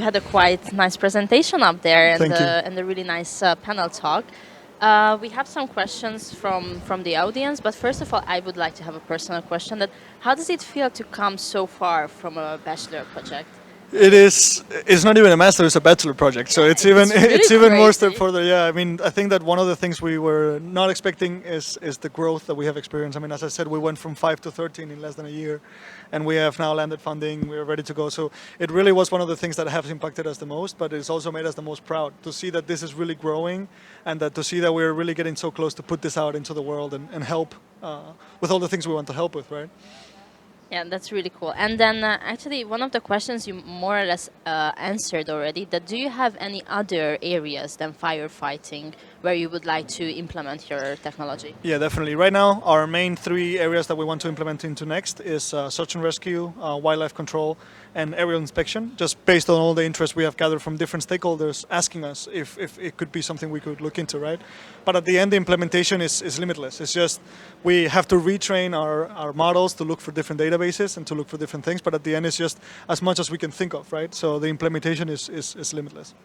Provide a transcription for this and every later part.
had a quite nice presentation up there Thank you. and a really nice panel talk. We have some questions from the audience, but first of all, I would like to have a personal question: that how does it feel to come so far from a bachelor project? It is. It's not even a master; it's a bachelor project. So it's even It's really it's even more step crazy. further. Yeah, I mean, I think that one of the things we were not expecting is the growth that we have experienced. I mean, as I said, we went from 5 to 13 in less than a year, and we have now landed funding. We are ready to go. So it really was one of the things that has impacted us the most, but it's also made us the most proud to see that this is really growing, and that to see that we're really getting so close to put this out into the world and help with all the things we want to help with, right? Yeah, that's really cool. And then actually, one of the questions you more or less answered already. That do you have any other areas than firefighting where you would like to implement your technology? Yeah, definitely. Right now, our main three areas that we want to implement into next is search and rescue, wildlife control, and aerial inspection, just based on all the interest we have gathered from different stakeholders asking us if it could be something we could look into, right? But at the end, the implementation is limitless. It's just we have to retrain our models to look for different databases and to look for different things, but at the end, it's just as much as we can think of, right? So the implementation is limitless.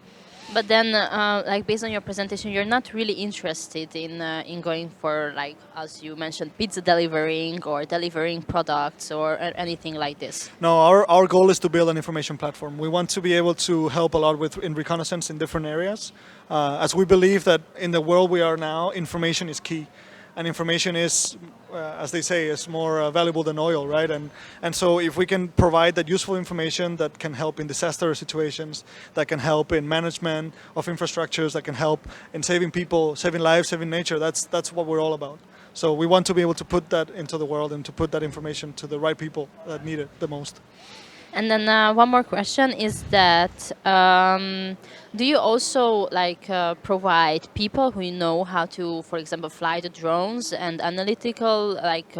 But then, like based on your presentation, you're not really interested in going for, like as you mentioned, pizza delivering or delivering products or anything like this. No, our goal is to build an information platform. We want to be able to help a lot with in reconnaissance in different areas, as we believe that in the world we are now, information is key, and information is, as they say, is more valuable than oil, right? And so if we can provide that useful information that can help in disaster situations, that can help in management of infrastructures, that can help in saving people, saving lives, saving nature, that's what we're all about. So we want to be able to put that into the world and to put that information to the right people that need it the most. And then one more question is that do you also like provide people who know how to, for example, fly the drones and analytical like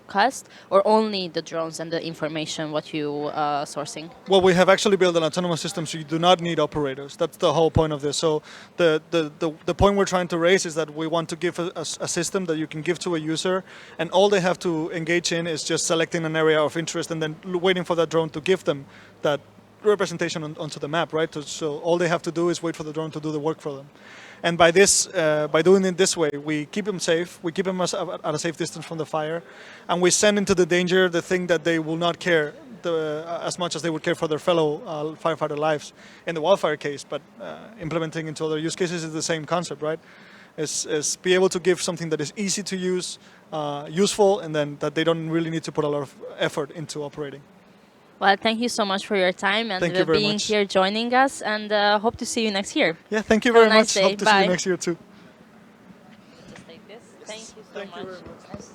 cost, or only the drones and the information what you sourcing? Well, we have actually built an autonomous system, so you do not need operators. That's the whole point of this. So the point we're trying to raise is that we want to give a system that you can give to a user, and all they have to engage in is just selecting an area of interest and then waiting for that drone to give them that representation onto the map, right? So all they have to do is wait for the drone to do the work for them. And by this, by doing it this way, we keep them safe. We keep them at a safe distance from the fire, and we send into the danger the thing that they will not care as much as they would care for their fellow firefighter lives in the wildfire case. But implementing into other use cases is the same concept, right? Is be able to give something that is easy to use, useful, and then that they don't really need to put a lot of effort into operating. Well, thank you so much for your time and Thank you very being much. here, joining us, and hope to see you next year. Yeah, thank you Have a very nice much. day. Hope to see Bye. you next year too. Just take this. Thank you so Thank you much. very much.